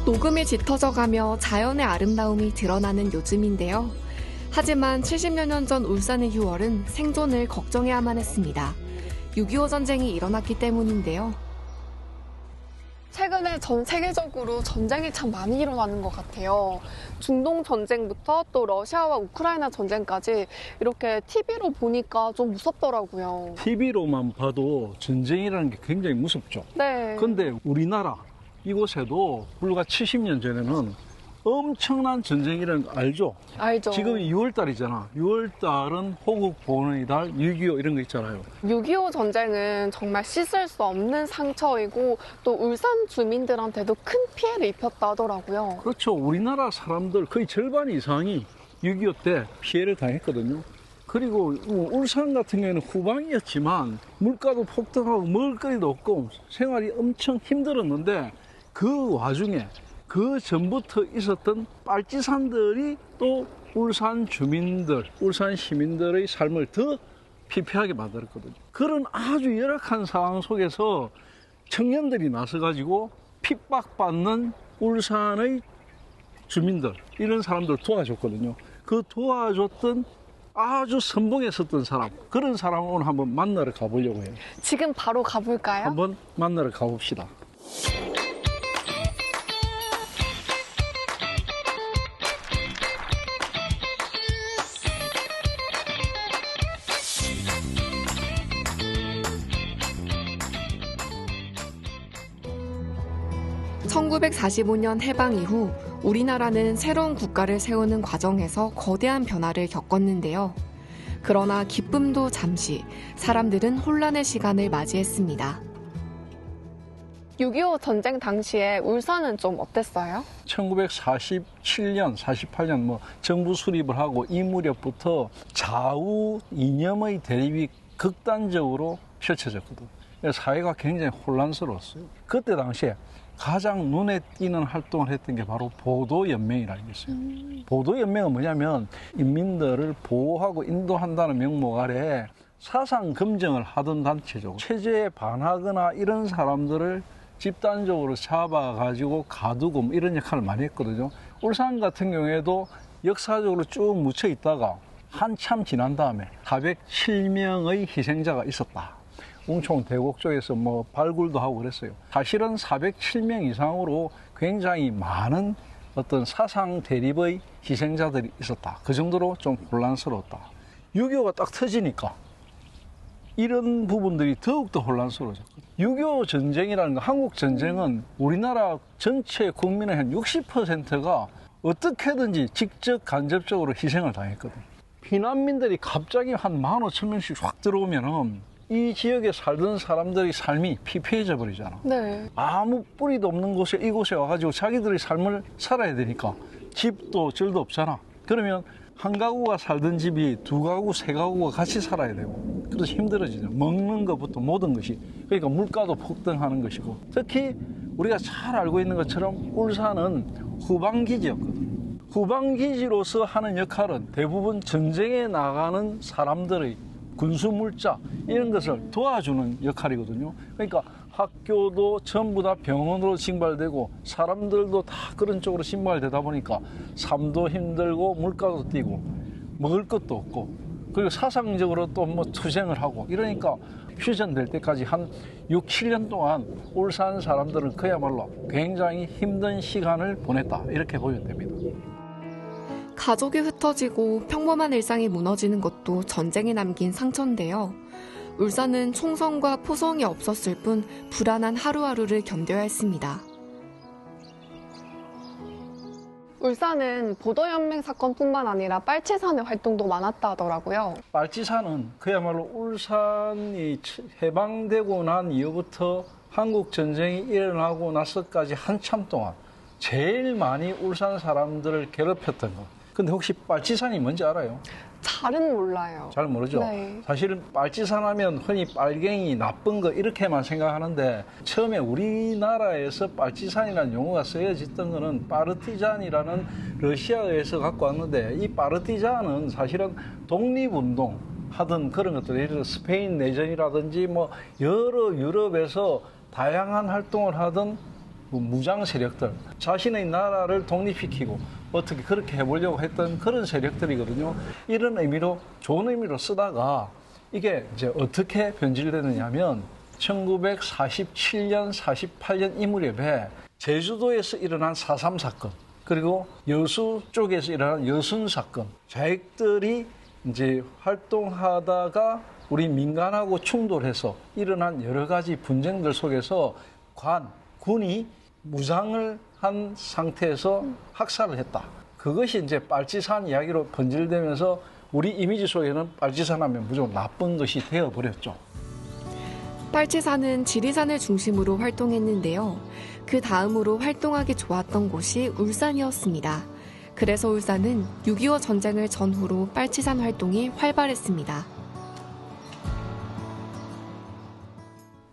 녹음이 짙어져가며 자연의 아름다움이 드러나는 요즘인데요. 하지만 70여 년 전 울산의 6월은 생존을 걱정해야만 했습니다. 6.25 전쟁이 일어났기 때문인데요. 최근에 전 세계적으로 전쟁이 참 많이 일어나는 것 같아요. 중동 전쟁부터 또 러시아와 우크라이나 전쟁까지 이렇게 TV로 보니까 좀 무섭더라고요. TV로만 봐도 전쟁이라는 게 굉장히 무섭죠. 네. 근데 우리나라 이곳에도 불과 70년 전에는 엄청난 전쟁이라는 거 알죠? 알죠. 지금이 6월달이잖아. 6월달은 호국 보훈의 달, 6.25 이런 거 있잖아요. 6.25 전쟁은 정말 씻을 수 없는 상처이고 또 울산 주민들한테도 큰 피해를 입혔다 하더라고요. 그렇죠. 우리나라 사람들 거의 절반 이상이 6.25 때 피해를 당했거든요. 그리고 울산 같은 경우에는 후방이었지만 물가도 폭등하고 먹을 거리도 없고 생활이 엄청 힘들었는데 그 와중에 그 전부터 있었던 빨치산들이 또 울산 주민들, 울산 시민들의 삶을 더 피폐하게 만들었거든요. 그런 아주 열악한 상황 속에서 청년들이 나서가지고 핍박받는 울산의 주민들, 이런 사람들 도와줬거든요. 그 도와줬던 아주 선봉에 섰던 사람, 그런 사람을 오늘 한번 만나러 가보려고 해요. 지금 바로 가볼까요? 한번 만나러 가봅시다. (1945년) 해방 이후 우리나라는 새로운 국가를 세우는 과정에서 거대한 변화를 겪었는데요. 그러나 기쁨도 잠시, 사람들은 혼란의 시간을 맞이했습니다. 6.25 전쟁 당시에 울산은 좀 어땠어요? 1947년, 48년 정부 수립을 하고 이 무렵부터 좌우 이념의 대립이 극단적으로 펼쳐졌거든. 사회가 굉장히 혼란스러웠어요. 그때 당시에 가장 눈에 띄는 활동을 했던 게 바로 보도연맹이라는 게 있어요. 보도연맹은 뭐냐면 인민들을 보호하고 인도한다는 명목 아래 사상 검증을 하던 단체죠. 체제에 반하거나 이런 사람들을 집단적으로 잡아가지고 가두고 이런 역할을 많이 했거든요. 울산 같은 경우에도 역사적으로 쭉 묻혀 있다가 한참 지난 다음에 407명의 희생자가 있었다. 웅총 대곡 쪽에서 발굴도 하고 그랬어요. 사실은 407명 이상으로 굉장히 많은 어떤 사상 대립의 희생자들이 있었다. 그 정도로 좀 혼란스러웠다. 6.25가 딱 터지니까 이런 부분들이 더욱더 혼란스러워졌거든요. 6.25 전쟁이라는 거, 한국 전쟁은 우리나라 전체 국민의 한 60%가 어떻게든지 직접 간접적으로 희생을 당했거든요. 피난민들이 갑자기 한 15,000명씩 확 들어오면은 이 지역에 살던 사람들의 삶이 피폐해져 버리잖아. 네. 아무 뿌리도 없는 곳에 이곳에 와가지고 자기들의 삶을 살아야 되니까 집도 절도 없잖아. 그러면 한 가구가 살던 집이 두 가구, 세 가구가 같이 살아야 되고, 그래서 힘들어지죠. 먹는 것부터 모든 것이. 그러니까 물가도 폭등하는 것이고, 특히 우리가 잘 알고 있는 것처럼 울산은 후방기지였거든. 후방기지로서 하는 역할은 대부분 전쟁에 나가는 사람들의 군수물자 이런 것을 도와주는 역할이거든요. 그러니까 학교도 전부 다 병원으로 징발되고 사람들도 다 그런 쪽으로 징발되다 보니까 삶도 힘들고 물가도 뛰고 먹을 것도 없고, 그리고 사상적으로 또 투쟁을 하고 이러니까 휴전될 때까지 한 6, 7년 동안 울산 사람들은 그야말로 굉장히 힘든 시간을 보냈다, 이렇게 보면 됩니다. 가족이 흩어지고 평범한 일상이 무너지는 것도 전쟁이 남긴 상처인데요. 울산은 총성과 포성이 없었을 뿐 불안한 하루하루를 견뎌야 했습니다. 울산은 보도연맹 사건뿐만 아니라 빨치산의 활동도 많았다 하더라고요. 빨치산은 그야말로 울산이 해방되고 난 이후부터 한국전쟁이 일어나고 나서까지 한참 동안 제일 많이 울산 사람들을 괴롭혔던 것. 근데 혹시 빨치산이 뭔지 알아요? 잘은 몰라요. 잘 모르죠? 네. 사실은 빨치산 하면 흔히 빨갱이, 나쁜 거 이렇게만 생각하는데 처음에 우리나라에서 빨치산이라는 용어가 쓰여졌던 거는 파르티잔이라는 러시아에서 갖고 왔는데, 이 파르티잔은 사실은 독립운동 하던 그런 것들, 예를 들어 스페인 내전이라든지 여러 유럽에서 다양한 활동을 하던 그 무장 세력들, 자신의 나라를 독립시키고 어떻게 그렇게 해보려고 했던 그런 세력들이거든요. 이런 의미로, 좋은 의미로 쓰다가 이게 이제 어떻게 변질되느냐 하면 1947년, 48년 이 무렵에 제주도에서 일어난 4.3 사건, 그리고 여수 쪽에서 일어난 여순 사건, 좌익들이 이제 활동하다가 우리 민간하고 충돌해서 일어난 여러 가지 분쟁들 속에서 군이 무장을 한 상태에서 학살을 했다. 그것이 이제 빨치산 이야기로 번질되면서 우리 이미지 속에는 빨치산 하면 무조건 나쁜 것이 되어버렸죠. 빨치산은 지리산을 중심으로 활동했는데요. 그 다음으로 활동하기 좋았던 곳이 울산이었습니다. 그래서 울산은 6.25 전쟁을 전후로 빨치산 활동이 활발했습니다.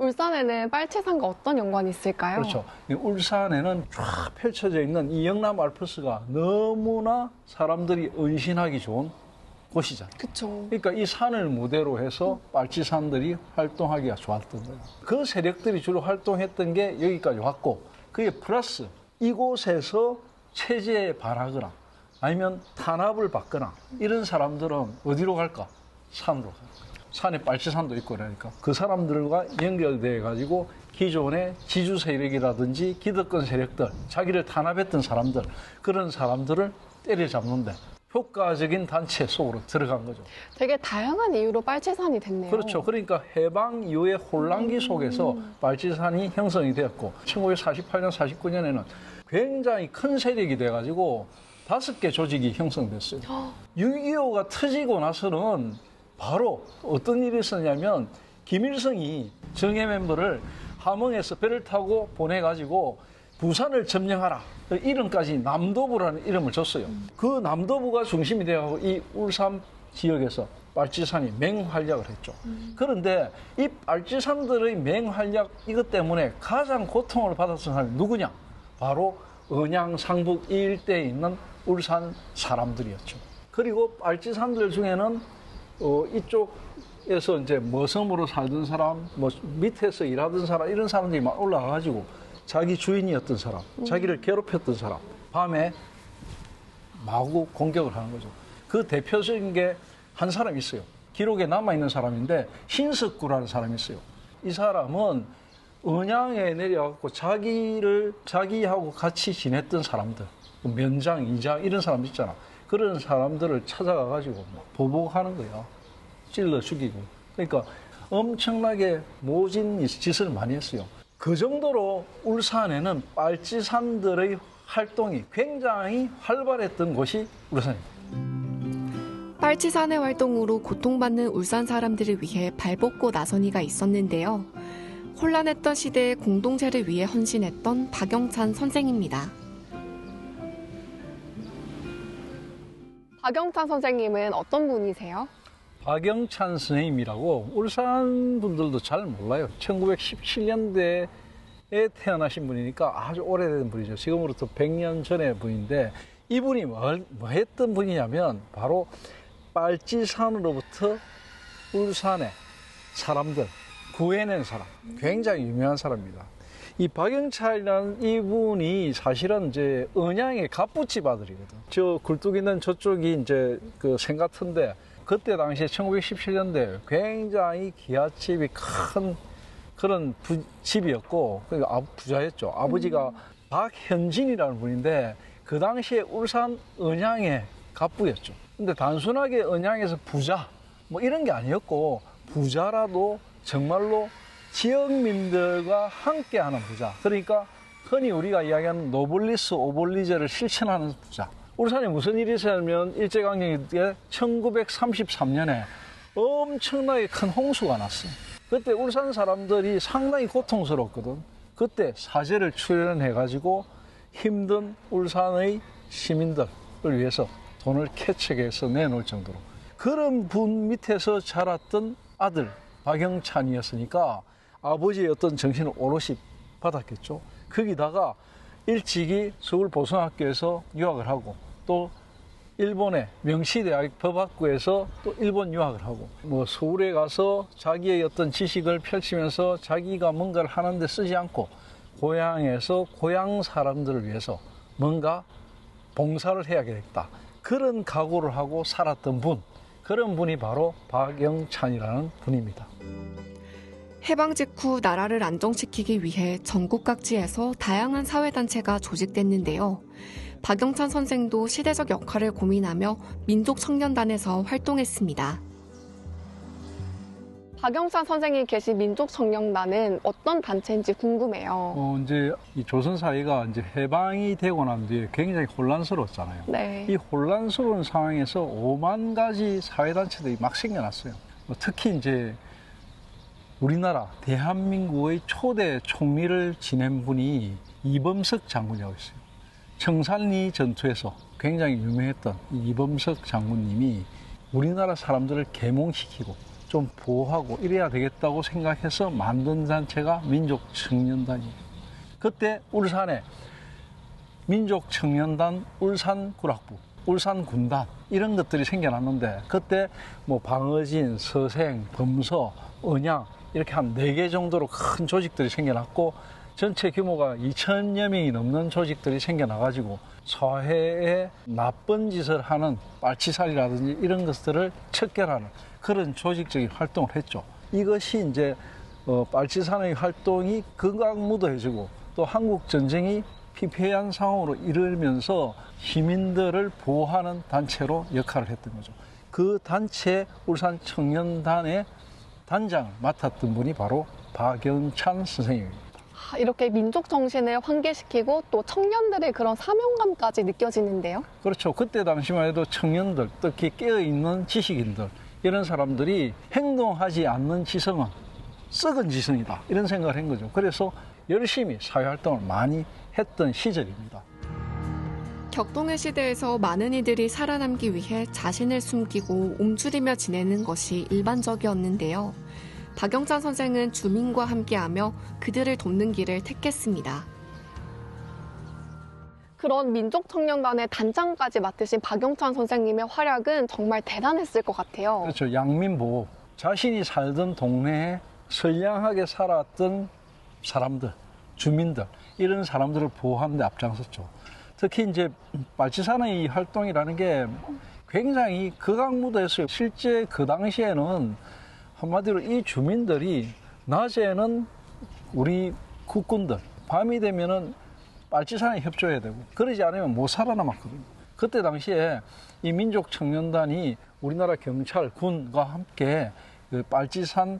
울산에는 빨치산과 어떤 연관이 있을까요? 그렇죠. 울산에는 쫙 펼쳐져 있는 이 영남 알프스가 너무나 사람들이 은신하기 좋은 곳이잖아요. 그렇죠. 그러니까 이 산을 무대로 해서 빨치산들이 활동하기가 좋았던 거예요. 그 세력들이 주로 활동했던 게 여기까지 왔고, 그게 플러스 이곳에서 체제에 반하거나 아니면 탄압을 받거나 이런 사람들은 어디로 갈까? 산으로 가요. 산에 빨치산도 있고 그러니까 그 사람들과 연결돼 가지고 기존의 지주 세력이라든지 기득권 세력들, 자기를 탄압했던 사람들, 그런 사람들을 때려잡는데 효과적인 단체 속으로 들어간 거죠. 되게 다양한 이유로 빨치산이 됐네요. 그렇죠. 그러니까 해방 이후의 혼란기 속에서 빨치산이 형성이 되었고 1948년, 49년에는 굉장히 큰 세력이 돼가지고 5개 조직이 형성됐어요. 6.25가 터지고 나서는 바로 어떤 일이 있었냐면 김일성이 정예 멤버를 함흥에서 배를 타고 보내가지고 부산을 점령하라. 이름까지 남도부라는 이름을 줬어요. 그 남도부가 중심이 되어가지고 이 울산 지역에서 빨치산이 맹활약을 했죠. 그런데 이 빨치산들의 맹활약 이것 때문에 가장 고통을 받았던 사람이 누구냐? 바로 언양 상북 이 일대에 있는 울산 사람들이었죠. 그리고 빨치산들 중에는 이쪽에서 이제 머섬으로 살던 사람, 뭐 밑에서 일하던 사람, 이런 사람들이 막 올라가가지고 자기 주인이었던 사람, 자기를 괴롭혔던 사람, 밤에 마구 공격을 하는 거죠. 그 대표적인 게 한 사람이 있어요. 기록에 남아있는 사람인데 신석구라는 사람이 있어요. 이 사람은 언양에 내려가고 자기하고 같이 지냈던 사람들, 면장, 이장 이런 사람 있잖아. 그런 사람들을 찾아가가지고 보복하는 거예요. 찔러 죽이고. 그러니까 엄청나게 모진 짓을 많이 했어요. 그 정도로 울산에는 빨치산들의 활동이 굉장히 활발했던 곳이 울산입니다. 빨치산의 활동으로 고통받는 울산 사람들을 위해 발벗고 나선 이가 있었는데요. 혼란했던 시대의 공동체를 위해 헌신했던 박영찬 선생입니다. 박영찬 선생님은 어떤 분이세요? 박영찬 선생님이라고 울산 분들도 잘 몰라요. 1917년대에 태어나신 분이니까 아주 오래된 분이죠. 지금으로부터 100년 전의 분인데 이분이 뭐 했던 분이냐면 바로 빨치산으로부터 울산의 사람들 구해낸 사람, 굉장히 유명한 사람입니다. 이 박영찬이라는 이분이 사실은 이제 언양의 갑부집 아들이거든. 저 굴뚝 있는 저쪽이 이제 그 생같은데 그때 당시에 1917년대 굉장히 기아집이 큰 그런 집이었고 부자였죠. 아버지가 박현진이라는 분인데 그 당시에 울산 언양의 갑부였죠. 근데 단순하게 언양에서 부자 뭐 이런 게 아니었고 부자라도 정말로 지역민들과 함께하는 부자. 그러니까 흔히 우리가 이야기하는 노블리스 오블리제를 실천하는 부자. 울산에 무슨 일이 있었냐면 일제강점기에 1933년에 엄청나게 큰 홍수가 났어요. 그때 울산 사람들이 상당히 고통스럽거든. 그때 사제를 출연해가지고 힘든 울산의 시민들을 위해서 돈을 캐책해서 내놓을 정도로 그런 분 밑에서 자랐던 아들 박영찬이었으니까 아버지의 어떤 정신을 오롯이 받았겠죠. 거기다가 일찍이 서울 보성학교에서 유학을 하고 또 일본의 명시대학 법학부에서 또 일본 유학을 하고 뭐 서울에 가서 자기의 어떤 지식을 펼치면서 자기가 뭔가를 하는데 쓰지 않고 고향에서 고향 사람들을 위해서 뭔가 봉사를 해야겠다. 그런 각오를 하고 살았던 분, 그런 분이 바로 박영찬이라는 분입니다. 해방 직후 나라를 안정시키기 위해 전국 각지에서 다양한 사회단체가 조직됐는데요. 박영찬 선생도 시대적 역할을 고민하며 민족청년단에서 활동했습니다. 박영찬 선생이 계신 민족청년단은 어떤 단체인지 궁금해요. 이제 이 조선 사회가 이제 해방이 되고 난 뒤에 굉장히 혼란스러웠잖아요. 네. 이 혼란스러운 상황에서 5만 가지 사회단체들이 막 생겨났어요. 특히 이제 우리나라 대한민국의 초대 총리를 지낸 분이 이범석 장군이라고 있어요. 청산리 전투에서 굉장히 유명했던 이범석 장군님이 우리나라 사람들을 계몽시키고 좀 보호하고 이래야 되겠다고 생각해서 만든 단체가 민족청년단이에요. 그때 울산에 민족청년단 울산구락부, 울산군단 이런 것들이 생겨났는데 그때 뭐 방어진, 서생, 범서, 언양 이렇게 한 4개 정도로 큰 조직들이 생겨났고 전체 규모가 2,000여 명이 넘는 조직들이 생겨나가지고 사회에 나쁜 짓을 하는 빨치살이라든지 이런 것들을 척결하는 그런 조직적인 활동을 했죠. 이것이 이제 빨치산의 활동이 극악무도해지고 또 한국 전쟁이 피폐한 상황으로 이르면서 시민들을 보호하는 단체로 역할을 했던 거죠. 그 단체 울산 청년단의 단장을 맡았던 분이 바로 박영찬 선생님입니다. 이렇게 민족 정신을 환기시키고 또 청년들의 그런 사명감까지 느껴지는데요. 그렇죠. 그때 당시만 해도 청년들, 특히 깨어있는 지식인들 이런 사람들이 행동하지 않는 지성은 썩은 지성이다 이런 생각을 한 거죠. 그래서 열심히 사회활동을 많이 했던 시절입니다. 격동의 시대에서 많은 이들이 살아남기 위해 자신을 숨기고 움츠리며 지내는 것이 일반적이었는데요. 박영찬 선생은 주민과 함께하며 그들을 돕는 길을 택했습니다. 그런 민족청년단의 단장까지 맡으신 박영찬 선생님의 활약은 정말 대단했을 것 같아요. 그렇죠. 양민보호. 자신이 살던 동네에 선량하게 살았던 사람들, 주민들, 이런 사람들을 보호하는 데 앞장섰죠. 특히 이제 빨치산의 활동이라는 게 굉장히 극악무도했어요. 실제 그 당시에는 한마디로 이 주민들이 낮에는 우리 국군들, 밤이 되면은 빨치산에 협조해야 되고 그러지 않으면 못 살아남았거든요. 그때 당시에 이 민족청년단이 우리나라 경찰, 군과 함께 그 빨치산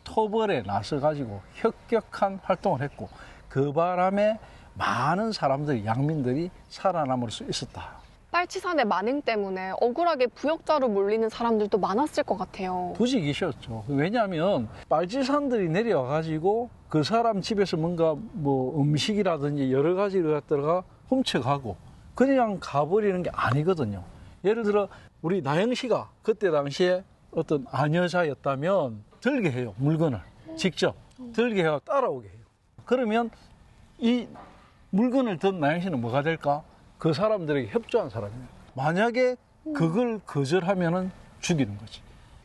토벌에 나서가지고 혁격한 활동을 했고 그 바람에 많은 사람들이, 양민들이 살아남을 수 있었다. 빨치산의 만행 때문에 억울하게 부역자로 몰리는 사람들도 많았을 것 같아요. 부지기셨죠. 왜냐하면 빨치산들이 내려와가지고 그 사람 집에서 뭔가 뭐 음식이라든지 여러 가지를 갖다가 훔쳐가고 그냥 가버리는 게 아니거든요. 예를 들어 우리 나영 씨가 그때 당시에 어떤 아녀자였다면 들게 해요. 물건을 직접 들게 해서 따라오게 해요. 그러면 이 물건을 든 나영 씨는 뭐가 될까? 그 사람들에게 협조한 사람이에요. 만약에 그걸 거절하면은 죽이는 거지.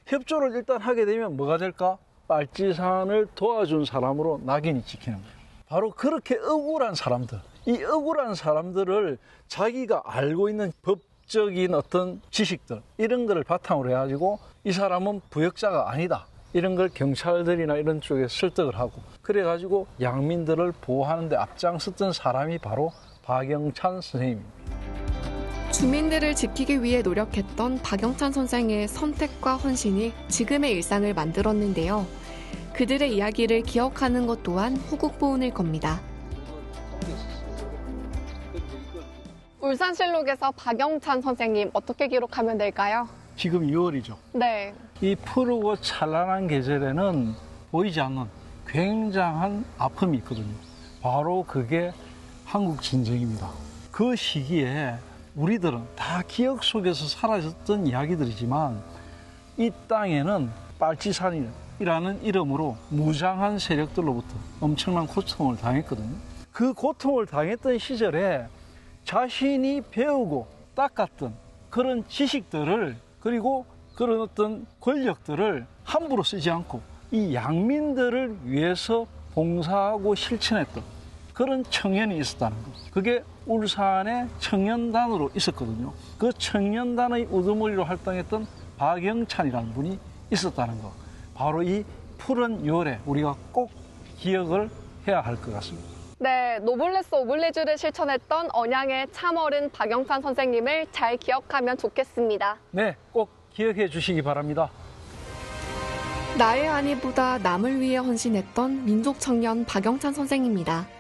협조를 일단 하게 되면 뭐가 될까? 빨치산을 도와준 사람으로 낙인이 찍히는 거예요. 바로 그렇게 억울한 사람들, 이 억울한 사람들을 자기가 알고 있는 법적인 어떤 지식들 이런 거를 바탕으로 해가지고 이 사람은 부역자가 아니다. 이런 걸 경찰들이나 이런 쪽에 설득을 하고 그래가지고 양민들을 보호하는 데 앞장섰던 사람이 바로 박영찬 선생님입니다. 주민들을 지키기 위해 노력했던 박영찬 선생의 선택과 헌신이 지금의 일상을 만들었는데요. 그들의 이야기를 기억하는 것 또한 후국보운일 겁니다. 울산실록에서 박영찬 선생님 어떻게 기록하면 될까요? 지금 2월이죠. 네. 이 푸르고 찬란한 계절에는 보이지 않는 굉장한 아픔이 있거든요. 바로 그게 한국 전쟁입니다. 그 시기에 우리들은 다 기억 속에서 사라졌던 이야기들이지만 이 땅에는 빨치산이라는 이름으로 무장한 세력들로부터 엄청난 고통을 당했거든요. 그 고통을 당했던 시절에 자신이 배우고 닦았던 그런 지식들을 그리고 그런 어떤 권력들을 함부로 쓰지 않고 이 양민들을 위해서 봉사하고 실천했던 그런 청년이 있었다는 거. 그게 울산의 청년단으로 있었거든요. 그 청년단의 우두머리로 활동했던 박영찬이라는 분이 있었다는 거. 바로 이 푸른 6월에 우리가 꼭 기억을 해야 할 것 같습니다. 네, 노블레스 오블리주를 실천했던 언양의 참어른 박영찬 선생님을 잘 기억하면 좋겠습니다. 네, 꼭 기억해 주시기 바랍니다. 나의 안위보다 남을 위해 헌신했던 민족 청년 박영찬 선생입니다.